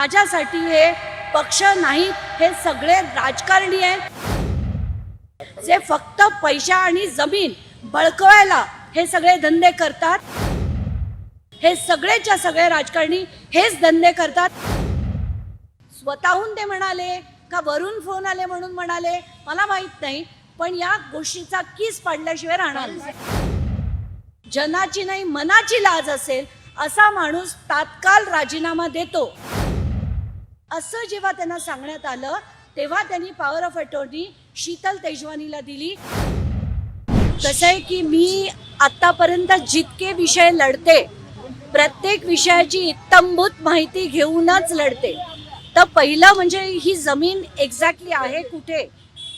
माझ्यासाठी हे पक्ष नाहीत, हे सगळे राजकारणी आहेत जे फक्त पैसा आणि जमीन बळकवायला हे सगळे धंदे करतात। हे सगळेच्या सगळे राजकारणी हेच धंदे करतात। स्वतःहून ते म्हणाले का वरून फोन आले म्हणून म्हणाले मला माहित नाही, पण या गोष्टीचा कीस पाडल्याशिवाय राहणार नाही। जनाची नाही मनाची लाज असेल असा माणूस तात्काळ राजीनामा देतो असं जेव्हा त्यांना सांगण्यात आलं तेव्हा त्यांनी पॉवर ऑफ अटॉर्नी शीतल तेजवानीला दिली। कसं आहे की मी आतापर्यंत जितके विषय लढते प्रत्येक विषयाची इत्तंभूत माहिती घेऊनच लढते। तर पहिलं म्हणजे ही जमीन एक्झॅक्टली आहे कुठे,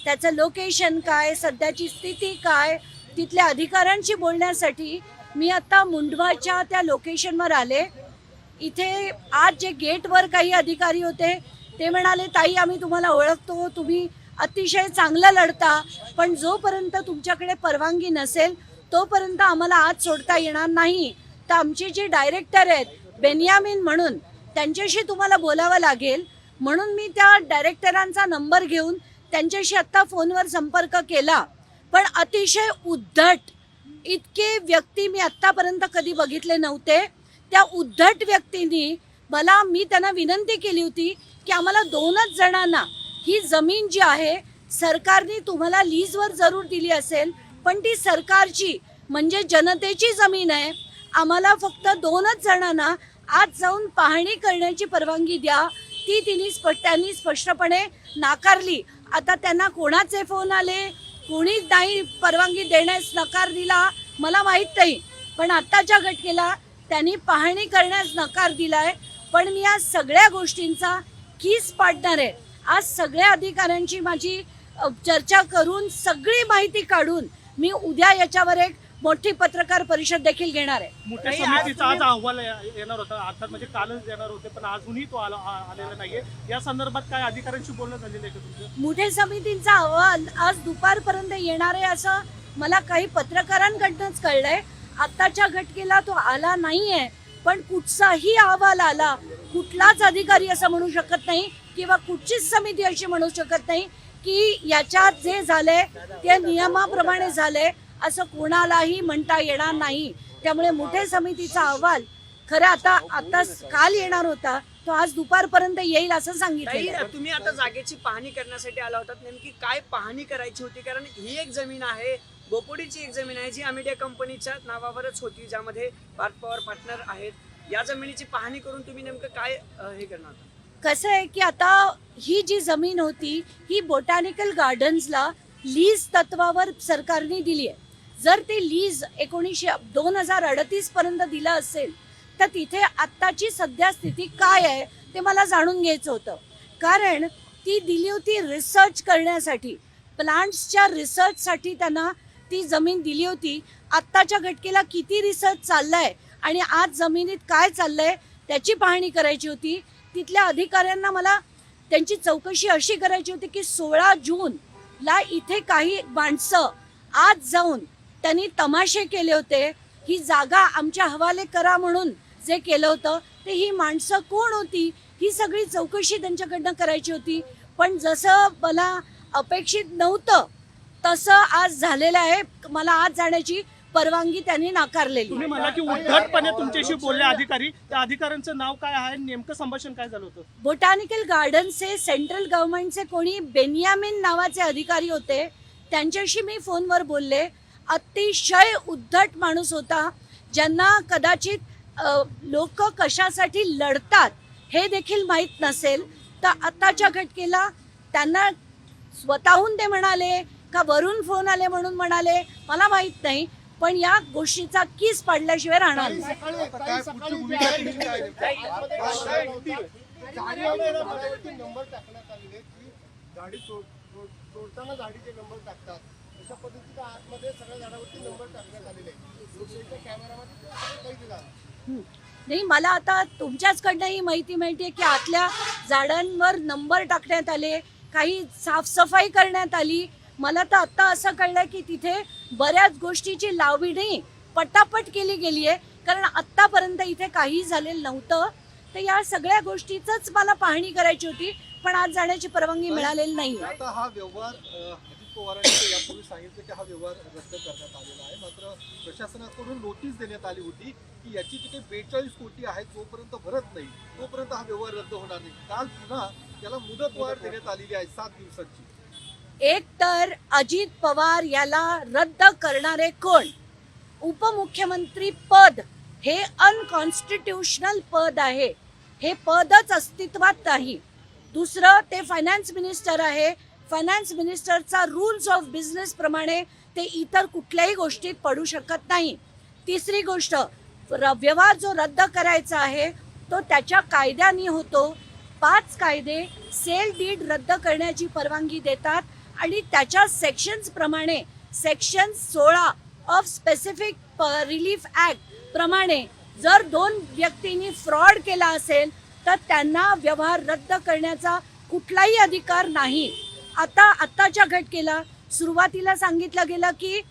त्याचं लोकेशन काय, सध्याची स्थिती काय, तिथल्या अधिकाऱ्यांशी बोलण्यासाठी मी आता मुंडवाच्या त्या लोकेशनवर आले। इथे आज जे गेटवर काही अधिकारी होते ते म्हणाले ताई आम्ही तुम्हाला ओळखतो, तुम्ही अतिशय चांगलं लढता, पण जोपर्यंत तुमच्याकडे परवानगी नसेल तोपर्यंत आम्हाला आज सोडता येणार नाही। तर आमचे जे डायरेक्टर आहेत बेन्यामिन म्हणून त्यांच्याशी तुम्हाला बोलावं लागेल। म्हणून मी त्या डायरेक्टरांचा नंबर घेऊन त्यांच्याशी आत्ता फोनवर संपर्क केला, पण अतिशय उद्धट इतके व्यक्ती मी आत्तापर्यंत कधी बघितले नव्हते। त्या उद्धट व्यक्तींनी मी त्यांना विनंती केली होती की आम्हाला दोनच जणांना ही जमीन जी आहे सरकारने तुम्हाला लीजवर जरूर दिली असेल, पण ती सरकारची म्हणजे जनतेची जमीन आहे, आम्हाला फक्त दोनच जणांना आज जाऊन पाहणी करण्याची परवानगी द्या। ती त्यांनी स्पष्टपणे नाकारली। आता त्यांना कोणाचे फोन आले, कोणी नाही परवानगी देण्यास नकार दिला मला माहीत नाही, पण आत्ताच्या घटनेला त्यांनी पाहणी करण्यास नकार दिलाय। पण मी आज सगळ्या गोष्टींचा कीस पाडणार आहे। आज सगळ्या अधिकाऱ्यांची माझी चर्चा करून सगळी माहिती काढून मी उद्या याच्यावर एक मोठी पत्रकार परिषद देखील घेणार आहे। मोठ्या समितीचा आज अहवाल येणार होता, अर्थात म्हणजे कालच येणार होते, पण अजूनही तो आलेला नाहीये। या संदर्भात काय अधिकाऱ्यांशी बोलणं झालेलं आहे का तुमचं? मोठ्या समितीचा अहवाल आज दुपारपर्यंत येणार आहे असं मला काही पत्रकारांकडूनच कळलंय। आत्ताच्या घटनेला तो आला नाहीये, पण कुठचाही अहवाल आला कुठलाच अधिकारी असं म्हणू शकत नाही किंवा कुठचीच समिती अशी म्हणू शकत नाही की याच्यात जे झाले ते नियमाप्रमाणे झाले असं कोणालाही म्हणता येणार नाही। त्यामुळे मोठ्या समितीचा अहवाल खरं आता काल येणार होता, तो आज दुपारपर्यंत येईल असं सांगितलं। तुम्ही आता जागेची पाहणी करण्यासाठी आला होता, नेमकी काय पाहणी करायची होती? कारण ही एक जमीन आहे, बोपोडीची एक जमीन आहे जी अमिडिया कंपनीच्या नावावरच होती, ज्यामध्ये भारत पॉवर पार्टनर आहेत। या जमिनीची पाहणी करून तुम्ही नेमकं काय हे करणार? कसं आहे की आता ही जी जमीन होती ही बोटॅनिकल गार्डन्सला लीज तत्वावर सरकारने दिली आहे। जर ते लीज 2038 पर्यंत दिलं असेल तर तिथे आत्ताची सध्या स्थिती काय आहे ते मला जाणून घ्यायचं होतं। कारण ती दिली होती रिसर्च करण्यासाठी, प्लांट्सच्या रिसर्चसाठी त्यांना ती जमीन दिली होती। आत्ताच्या घटनेला किती रिसर्च चाललाय आणि आज जमिनीत काय चाललंय त्याची पाहणी करायची होती। तिथल्या अधिकाऱ्यांना मला त्यांची चौकशी अशी करायची होती की 16 जूनला इथे काही माणसं आज जाऊन त्यांनी तमाशे केले होते, ही जागा आमच्या हवाले करा म्हणून जे केलं होतं ते ही माणसं कोण होती ही सगळी चौकशी त्यांच्याकडनं करायची होती। पण जसं मला अपेक्षित नव्हतं तसं आज झालेलं आहे। मला आज जाण्याची परवानगी त्यांनी नाकारलेली। तुम्ही मला की उद्धटपणे तुमच्याशी बोलले अधिकारी, त्या अधिकाऱ्यांचं नाव काय आहे, नेमकं संभाषण काय झालं होतं? बोटॅनिकल गार्डनचे सेंट्रल गव्हर्नमेंटचे कोणी बेन्यामिन नावाचे अधिकारी होते, त्यांच्याशी मी फोनवर बोलले। अतिशय उद्धट माणूस होता, ज्यांना कदाचित लोक कशासाठी लढतात हे देखील माहीत नसेल। तर आत्ताच्या घटनेला त्यांना स्वतःहून ते म्हणाले का वरून फोन आले म्हणून म्हणाले मला माहीत नाही, पण या गोष्टीचा कीस पाडल्याशिवाय राहणार नाही। नाही मला आता तुमच्याचकडनं ही माहिती मिळते की आतल्या झाडांवर नंबर टाकण्यात आले, काही साफसफाई करण्यात आली। मला तर आता असं कळलं की तिथे बऱ्याच गोष्टीची लावणी पटापट केली गेली आहे, कारण आत्तापर्यंत इथे काही झालेलं नव्हतं। तर या सगळ्या गोष्टीचंच मला पाहणी करायची होती, पण आज जाण्याची परवानगी मिळालेली नाही. आता हा व्यवहार अजित पवारांनी तर यापूर्वी सांगितलं की हा व्यवहार रद्द करण्यात आलेला आहे, मात्र प्रशासनाकडून नोटीस देण्यात आली होती की याची जी काही 42 कोटी आहे जोपर्यंत भरत नाही तोपर्यंत हा व्यवहार रद्द होणार नाही. काल पुन्हा त्याला मुदतवाढ देण्यात आलेली आहे 7 दिवसांची. एक तर अजित पवार याला रद्द करणारे कोण? उपमुख्यमंत्री पद हे अनकॉन्स्टिट्यूशनल पद आहे, हे पदच अस्तित्वात नाही. दुसरं, ते फायनान्स मिनिस्टर आहे. फायनान्स मिनिस्टरचा रूल्स ऑफ बिझनेस प्रमाणे ते इतर कुठल्याही गोष्टीत पडू शकत नाही. तिसरी गोष्ट, व्यवहार जो रद्द करायचा आहे तो त्याच्या कायद्याने होतो. 5 कायदे सेल डीड रद्द करण्याची परवानगी देतात आणि त्याच्या सेक्शन्स प्रमाणे section 16 of specific relief act प्रमाणे जर 2 व्यक्तींनी फ्रॉड केला असेल तर त्यांना व्यवहार रद्द करण्याचा कुठलाही अधिकार नाही. आत्ताच्या घटनेला सुरुवातीला सांगितलं गेलं की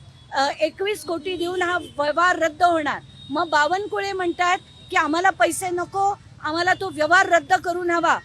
21 कोटी देऊन हा व्यवहार रद्द होणार. मग बावनकुळे म्हणतात की आम्हाला पैसे नको, आम्हाला तो व्यवहार रद्द करून हवा.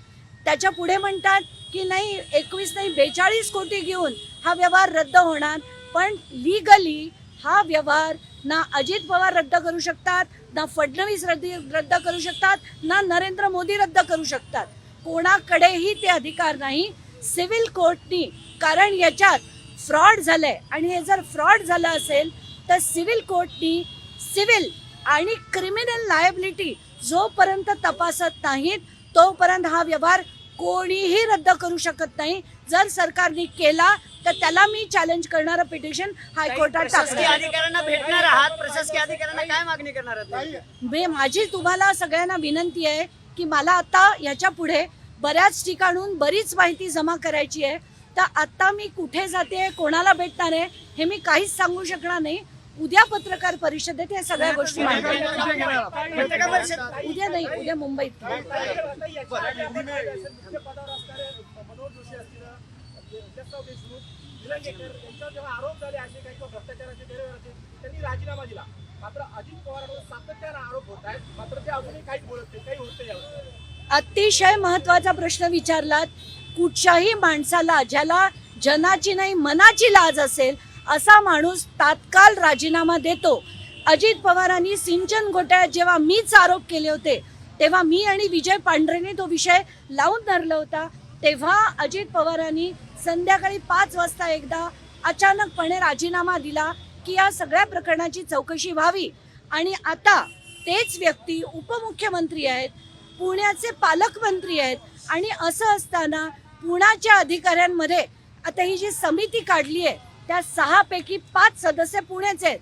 त्याच्या पुढे म्हणतात की नाही 21 नाही 42 कोटी घेऊन हा व्यवहार रद्द होणार. पण लिगली हा व्यवहार ना अजित पवार रद्द करू शकतात, ना फडणवीस रद्द करू शकतात, ना नरेंद्र मोदी रद्द करू शकतात. कोणाकडेही ते अधिकार नाही. सिव्हिल कोर्टनी, कारण याच्यात फ्रॉड झालंय आणि हे जर फ्रॉड झालं असेल तर सिव्हिल कोर्टनी सिव्हिल आणि क्रिमिनल लायबिलिटी जोपर्यंत तपासत नाहीत तोपर्यंत हा व्यवहार कोणीही रद्द करू शकत नाही. जर सरकारने केला तर त्याला मी चॅलेंज करणारं पिटिशन हायकोर्टात प्रशासकीय टाकणार. अधिकाऱ्यांना भेटणार आहात, प्रशासकीय अधिकाऱ्यांना काय मागणी करणार आहात? माझी तुम्हाला सगळ्यांना विनंती आहे की मला आता याच्या पुढे बऱ्याच ठिकाणून बरीच माहिती जमा करायची आहे. तर आता मी कुठे जाते, कोणाला भेटणार आहे हे मी काहीच सांगू शकणार नाही. उद्या पत्रकार परिषदेत या सगळ्या गोष्टी मांडणार. उद्या नाही, उद्या मुंबईत. आरोप झाले असे काही भ्रष्टाचाराचे त्यांनी राजीनामा दिला, मात्र अजित पवारांवर सातत्याने आरोप होत आहेत, मात्र ते अजूनही काहीच बोलत नाही. काही होत नाही. अतिशय महत्वाचा प्रश्न विचारलात. कुठच्याही माणसाला ज्याला जनाची नाही मनाची लाज असेल असा माणूस तात्काळ राजीनामा देतो. अजित पवारांनी सिंचन घोटाळ्यात जेव्हा मीच आरोप केले होते तेव्हा मी आणि विजय पांढरेने तो विषय लावून धरला होता. तेव्हा अजित पवारांनी संध्याकाळी 5 वाजता एकदा अचानकपणे राजीनामा दिला की या सगळ्या प्रकरणाची चौकशी व्हावी. आणि आता तेच व्यक्ती उपमुख्यमंत्री आहेत, पुण्याचे पालकमंत्री आहेत आणि असं असताना पुण्याच्या अधिकाऱ्यांमध्ये आता ही जी समिती काढली आहे त्या 6 पैकी 5 सदस्य पुण्याचे आहेत.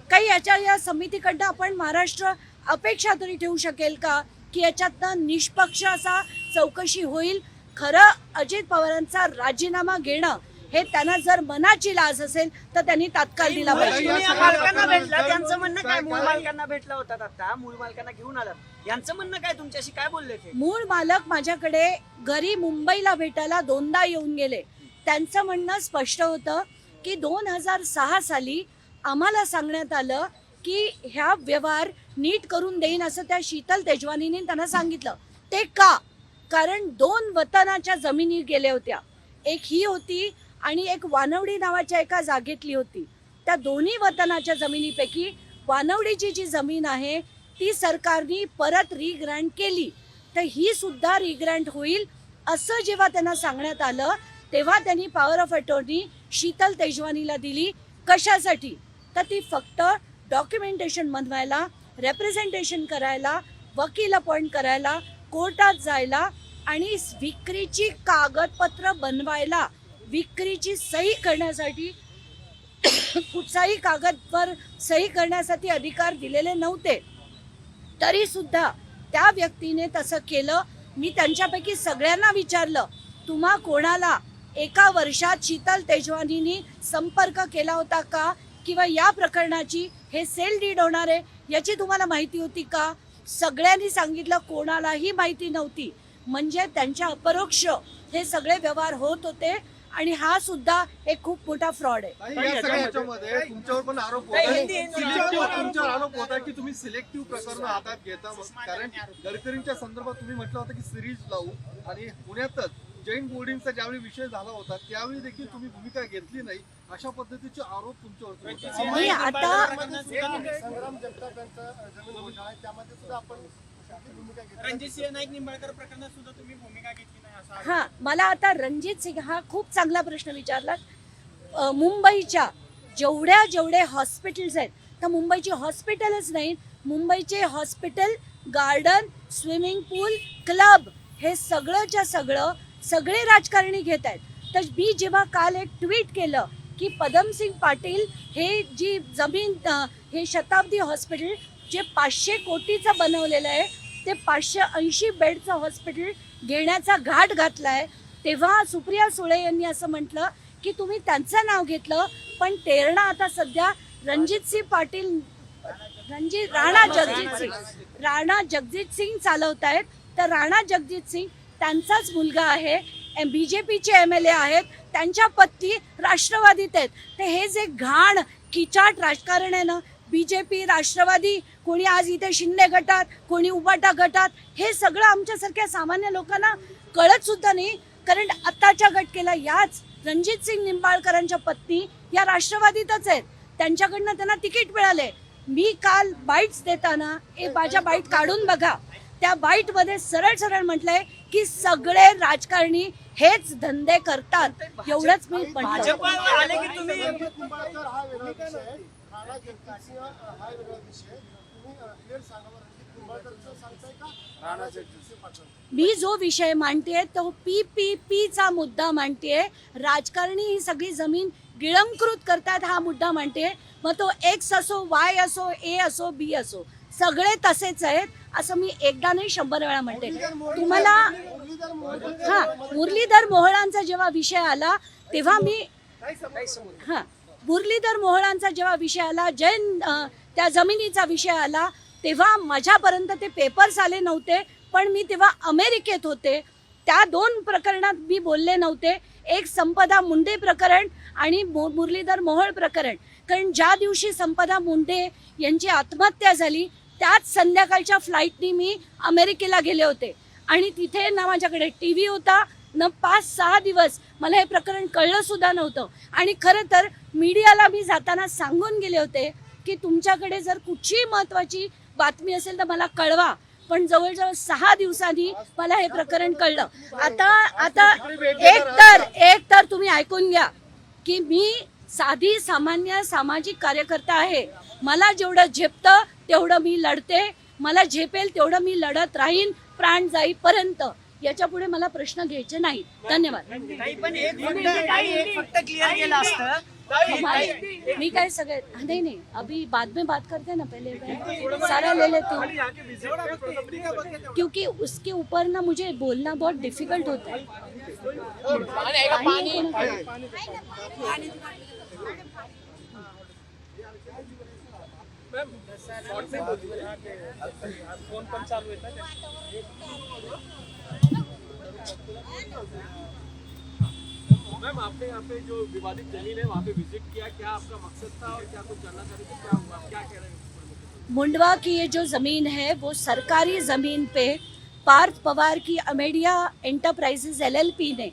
काही या समितीकडनं आपण महाराष्ट्र अपेक्षा तरी ठेवू शकेल का की याच्यातनं निष्पक्ष असा चौकशी होईल? खरं अजित पवारांचा राजीनामा घेणं हे त्यांना जर मनाची लाज असेल तर त्यांनी तात्काळ दिला पाहिजे. मालकांना भेटला, त्यांचं म्हणणं काय? मूळ मालकांना भेटला होता, आता मूळ मालकांना घेऊन आलात, यांचं म्हणणं काय? तुमच्याशी काय बोलले ते? मूळ मालक माझ्याकडे घरी मुंबईला भेटायला 2दा येऊन गेले. त्यांचं म्हणणं स्पष्ट होतं की 2006 साली आम्हाला सांगण्यात आलं की ह्या व्यवहार नीट करून देईन असं त्या शीतल तेजवानीने त्यांना सांगितलं. ते का? कारण 2 वतनाच्या जमिनी गेल्या होत्या. एक ही होती आणि एक वानवडी नावाच्या एका जागेतली होती. त्या दोन्ही वतनाच्या जमिनीपैकी वानवडीची जी जमीन आहे ती सरकारने परत रिग्रँट केली, तर ही सुद्धा रिग्रँट होईल असं जेव्हा त्यांना सांगण्यात आलं तेव्हा त्यांनी पॉवर ऑफ अटॉर्नी शीतल तेजवानीला दिली. कशासाठी? तर ती फक्त डॉक्युमेंटेशन बनवायला, रेप्रेझेंटेशन करायला, वकील अपॉइंट करायला, कोर्टात जायला आणि विक्रीची कागदपत्र बनवायला, विक्रीची सही करण्यासाठी कुठचाही कागदवर सही करण्यासाठी अधिकार दिलेले नव्हते. तरी सुद्धा त्या व्यक्तीने तसं केलं. मी त्यांच्यापैकी सगळ्यांना विचारलं तुम्हा कोणाला 1 वर्षात शीतल तेजवानीनी संपर्क केला होता का, किंवा या प्रकरणाची हे सेल डीड होणार आहे याची तुम्हाला माहिती होती का? सगळ्यांनी सांगितलं कोणालाही माहिती नव्हती. म्हणजे त्यांच्या अपरोक्ष हे सगळे व्यवहार होत होते आणि हा सुद्धा एक खूप मोठा फ्रॉड आहे. ताई, या सगळ्या याच्यामध्ये तुमच्यावर पण आरोप होत आहे. तुमच्यावर आरोप होत आहे की तुम्ही सिलेक्टिव्ह प्रकरणं हातात घेता. कारण गडकरींच्या संदर्भात तुम्ही म्हटलं होतं की सिरीज लावू, आणि पुण्यातच जैन बोर्डिंगचा ज्यावेळी विषय झाला होता त्यावेळी देखील तुम्ही भूमिका घेतली नाही, अशा पद्धतीचे आरोप तुमच्यावर होत आहेत. मी आता संग्राम जगताप यांचा जमीन घोटाळा आहे, त्यामध्ये सुद्धा आपण भूमिका घेतली. रणजितसिंह नाईक निंबाळकर प्रकरणात सुद्धा तुम्ही भूमिका घेतली नाही असा हा, मला आता रणजित सिंग हा खूप चांगला प्रश्न विचारला. मुंबईच्या जेवढे हॉस्पिटल्स आहेत, तर मुंबईची हॉस्पिटलच नाहीत, मुंबईचे हॉस्पिटल, गार्डन, स्विमिंग पूल, क्लब हे सगळंच्या सगळे राजकारणी घेत आहेत. तर मी जेव्हा काल एक ट्विट केलं की पदमसिंग पाटील हे जी जमीन हे शताब्दी हॉस्पिटल जे 500 कोटीचं बनवलेलं आहे, ते 580 बेडचं हॉस्पिटल घेण्याचा घाट घातला आहे, तेव्हा सुप्रिया सुळे यांनी असं म्हटलं की तुम्ही त्यांचं नाव घेतलं, पण तेरणा आता सध्या राणा जगजित सिंग चालवत आहेत. तर राणा जगजित सिंग त्यांचाच मुलगा आहे, BJPचे MLA आहेत, त्यांच्या पत्नी राष्ट्रवादीत आहेत. तर हे जे घाण किचाट राजकारण आहे ना, BJP, राष्ट्रवादी, कोणी आज इथे शिंदे गटात, कोणी उबाटा गटात, हे सगळं आमच्यासारख्या सामान्य लोकांना कळत सुद्धा नाही. कारण आत्ताच्या गटकेला याच रणजित सिंग निंबाळकरांच्या पत्नी या राष्ट्रवादीतच आहेत, त्यांच्याकडनं त्यांना तिकीट मिळाले. मी काल बाईट्स देताना माझ्या बाईट काढून बघा, त्या बाईटमध्ये सरळ म्हटलंय की सगळे राजकारणी हेच धंदे करतात, एवढंच मी म्हटलं. भाजप आले की तुम्ही निंबाळकर हा वेगळा विषय, राणा जगजितसिंह हा वेगळा विषय. तुम्ही क्लिअर सांगा, रणजित निंबाळकरचं सांगताय का राणा जगजितसिंह पाटील? मी जो विषय मांडतेय तो PPPचा मुद्दा मांडतेय. राजकारणी ही सगळी जमीन गिळंकृत करतात हा मुद्दा मांडते. मग तो X असो, Y असो, A असो, B असो, सगळे तसेच आहेत असं मी एकदा नाही 100 वेळा म्हणते. तुम्हाला मुरलीधर मोहोळांचा जेव्हा विषय आला तेव्हा मी मुरलीधर मोहोळांचा जेव्हा विषय आला, जैन त्या जमिनीचा विषय आला, तेव्हा माझ्यापर्यंत ते पेपर्स आले नव्हते, पण मी तेव्हा अमेरिकेत होते. त्या 2 प्रकरणात मी बोलले नव्हते, एक संपदा मुंडे प्रकरण आणि मुरलीधर मोहोळ प्रकरण. कारण ज्या दिवशी संपदा मुंडे यांची आत्महत्या झाली त्याच संध्याकाळच्या फ्लाईटनी मी अमेरिकेला गेले होते, आणि तिथे ना माझ्याकडे TV होता, न 5-6 दिवस मला हे प्रकरण कळलं सुद्धा नव्हतं. आणि खरं तर मीडियाला मी जाताना सांगून गेले होते की तुमच्याकडे जर कुठची महत्त्वाची बातमी असेल तर मला कळवा, पण जवळजवळ 6 दिवसांनी मला हे प्रकरण कळलं. आता एक तर तुम्ही ऐकून घ्या की मी साधी सामान्य सामाजिक कार्यकर्ता आहे. मला जेवढं झेपतं तेवढं मी लढते, मला झेपेल तेवढं मी लढत राहीन प्राण जाईपर्यंत. याच्या पुढे मला प्रश्न घ्यायचे नाही. धन्यवाद. पण एक फक्त क्लिअर केलं असतं. मी काय सगळे नहीं अभी बाद में बात करते हैं ना, पहले सारा ले लेती हूँ, क्योंकि उसके ऊपर ना मुझे बोलना बहुत डिफिकल्ट होता है. फोन पण चालू आहे. मैम, आपने यहाँ पे जो विवादित जमीन है वहाँ पे विजिट किया, क्या आपका मकसद था और क्या कुछ जानना चाह रहे थे, क्या हुआ, क्या कह रहे हैं? मुंडवा की ये जो ज़मीन है वो सरकारी ज़मीन पे पार्थ पवार की अमेडिया एंटरप्राइजेज LLP ने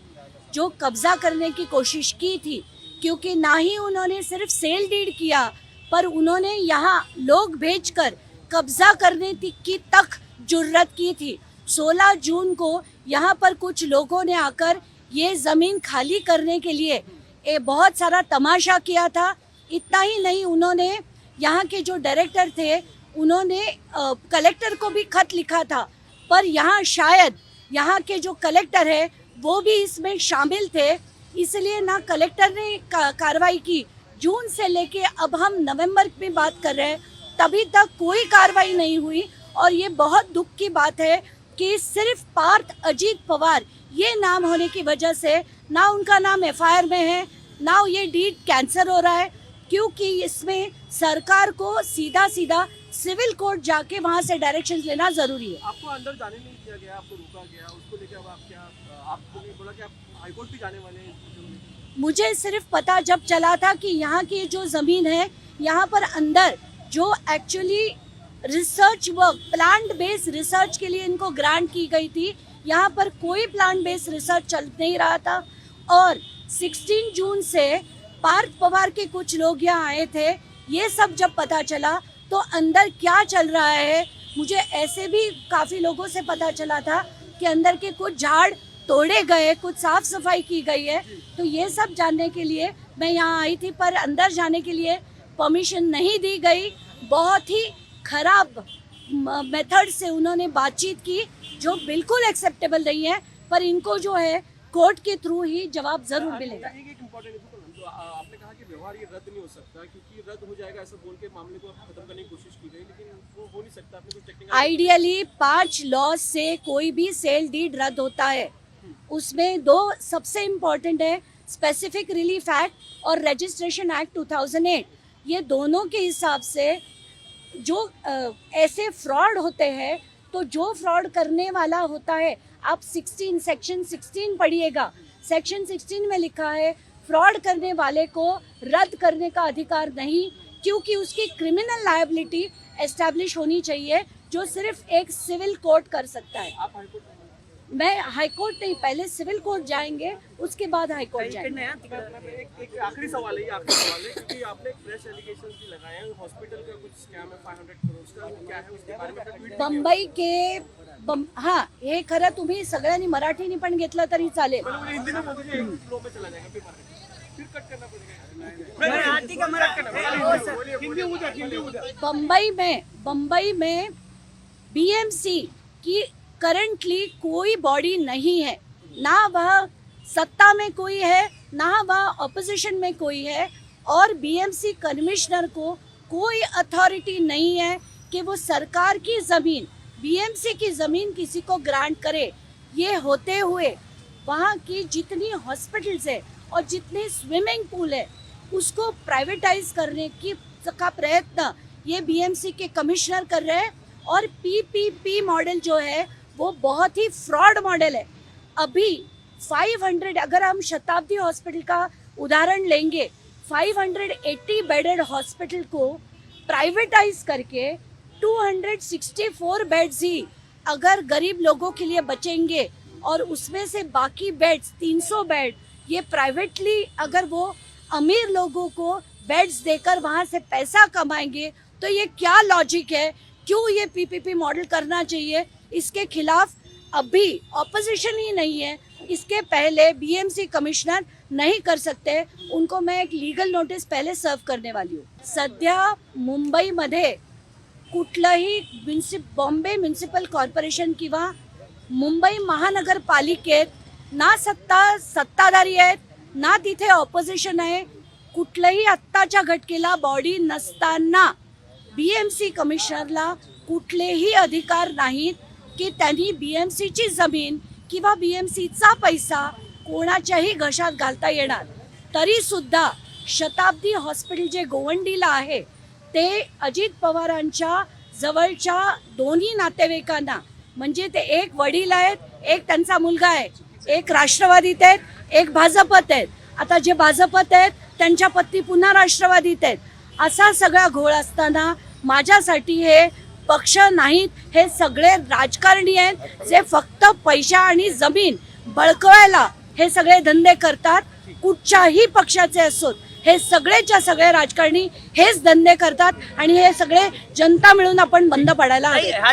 जो कब्जा करने की कोशिश की थी, क्योंकि ना ही उन्होंने सिर्फ सेल डीड किया पर उन्होंने यहाँ लोग भेजकर कब्जा करने की तक जुर्रत की थी. 16 जून को यहाँ पर कुछ लोगों ने आकर ये ज़मीन खाली करने के लिए बहुत सारा तमाशा किया था. इतना ही नहीं, उन्होंने यहाँ के जो डायरेक्टर थे उन्होंने कलेक्टर को भी खत लिखा था, पर यहाँ शायद यहाँ के जो कलेक्टर है वो भी इसमें शामिल थे, इसलिए ना कलेक्टर ने कार्रवाई की. जून से लेके अब हम नवंबर में बात कर रहे हैं, तभी तक कोई कार्रवाई नहीं हुई. और ये बहुत दुख की बात है कि सिर्फ पार्थ अजीत पवार ये नाम होने की वजह से ना उनका नाम FIR में है, ना ये डीड कैंसिल हो रहा है, क्योंकि इसमें सरकार को सीधा सिविल कोर्ट जाके वहाँ से डायरेक्शन लेना जरूरी है. आपको अंदर जाने नहीं दिया गया, आपको रोका गया, उसको लेकर अब आप क्या आपने बोला कि आप हाईकोर्ट भी जाने वाले हैं। मुझे सिर्फ पता जब चला था कि यहाँ की जो ज़मीन है यहाँ पर अंदर जो actually research work plant based research के लिए इनको ग्रांट की गई थी, यहाँ पर कोई प्लांट बेस्ड रिसर्च चल नहीं रहा था। और 16 जून से पार्थ पवार के कुछ लोग यहाँ आए थे। ये सब जब पता चला तो अंदर क्या चल रहा है, मुझे ऐसे भी काफ़ी लोगों से पता चला था कि अंदर के कुछ झाड़ तोड़े गए, कुछ साफ सफाई की गई है। तो ये सब जानने के लिए मैं यहाँ आई थी, पर अंदर जाने के लिए परमिशन नहीं दी गई। बहुत ही खराब मेथड से उन्होंने बातचीत की जो बिल्कुल एक्सेप्टेबल नहीं है, पर इनको जो है कोर्ट के थ्रू ही जवाब जरूर मिलेगा। एक इम्पोर्टेंट इशू आपने कहा कि व्यवहार ये रद्द नहीं हो सकता क्योंकि रद्द हो जाएगा ऐसा बोल के मामले को खत्म करने की कोशिश की गई, लेकिन वो हो नहीं सकता। आपने कुछ टेक्निकल आइडियली 5 लॉ से कोई भी सेल डीड रद्द होता है। उसमें 2 सबसे इम्पोर्टेंट है, स्पेसिफिक रिलीफ एक्ट और रजिस्ट्रेशन एक्ट 2008। ये दोनों के हिसाब से जो ऐसे फ्रॉड होते हैं, तो जो फ्रॉड करने वाला होता है, आप सेक्शन 16 पढ़िएगा। सेक्शन 16 में लिखा है फ्रॉड करने वाले को रद्द करने का अधिकार नहीं, क्योंकि उसकी क्रिमिनल लायबिलिटी एस्टैब्लिश होनी चाहिए जो सिर्फ एक सिविल कोर्ट कर सकता है। आप हाईकोर्ट मैं हाईकोर्ट नहीं, पहले सिविल कोर्ट जाएंगे, उसके बाद हाईकोर्ट जाएंगे। एक आखिरी सवाल है क्योंकि आपने फ्रेश एलिगेशंस भी लगाए हैं। हॉस्पिटल का कुछ स्कैम है 500 करोड़ का, वो क्या है उसके बारे में ट्वीट बंबई के हां, हे खरं तुम्ही सगळ्यांनी मराठीने पण घेतलं तरी चालेल। मुझे हिंदी में बोल दीजिए, एक फ्लो में चला जाएगा फिर कट करना पड़ेगा। बंबई में बीएमसी की करंटली कोई बॉडी नहीं है, ना वह सत्ता में कोई है, ना वह ऑपोजिशन में कोई है, और बीएमसी कमिश्नर को कोई अथॉरिटी नहीं है कि वो सरकार की ज़मीन, बीएमसी की ज़मीन किसी को ग्रांट करे। ये होते हुए वहाँ की जितनी हॉस्पिटल्स है और जितने स्विमिंग पूल है उसको प्राइवेटाइज करने का प्रयत्न ये बीएमसी के कमिश्नर कर रहे हैं। और पीपीपी मॉडल जो है वो बहुत ही फ्रॉड मॉडल है। अभी 500, अगर हम शताब्दी हॉस्पिटल का उदाहरण लेंगे, 580 बेडेड हॉस्पिटल को प्राइवेटाइज करके 264 बेड्स ही अगर गरीब लोगों के लिए बचेंगे और उसमें से बाकी बेड्स 300 बेड ये प्राइवेटली अगर वो अमीर लोगों को बेड्स देकर वहाँ से पैसा कमाएंगे, तो ये क्या लॉजिक है? क्यों ये पीपीपी मॉडल करना चाहिए? इसके खिलाफ अभी ऑपोजिशन ही नहीं है, इसके पहले बीएमसी कमिश्नर नहीं कर सकते, उनको मैं एक लीगल नोटीस पहले सर्व करने वाली हूँ। सध्या मुंबईमध्ये कुठलंही बॉम्बे म्युनिसिपल कॉर्पोरेशन किंवा मुंबई महानगरपालिकेत ना सत्ताधारी आहेत, ना तिथे ऑपोजिशन आहे। कुठलंही आत्ताच्या घटकेला बॉडी नसताना बीएमसी कमिशनरला कुठलेही अधिकार नाहीत की त्यांनी बीएमसीची जमीन किंवा बीएमसीचा पैसा कोणाच्याही घशात घालता येणार। तरी सुद्धा शताब्दी हॉस्पिटल जे गोवंडीला आहे ते अजित पवारांच्या जवळच्या दोन्ही नातेवाईकांना, म्हणजे ते एक वडील आहेत, एक त्यांचा मुलगा आहे, एक राष्ट्रवादीत आहेत, एक भाजपत आहेत। आता जे भाजपत आहेत त्यांच्या पत्नी पुन्हा राष्ट्रवादीत आहेत। असा सगळा घोळ असताना माझ्यासाठी हे पक्ष नाहीत, हे सगळे राजकारणी आहेत जे फक्त पैसा आणि जमीन बळकवायला हे सगळे धंदे करतात। कुठच्याही पक्षाचे असोत, हे सगळेच्या सगळे राजकारणी हेच धंदे करतात आणि हे सगळे जनता मिळून आपण बंद पडायला हवे।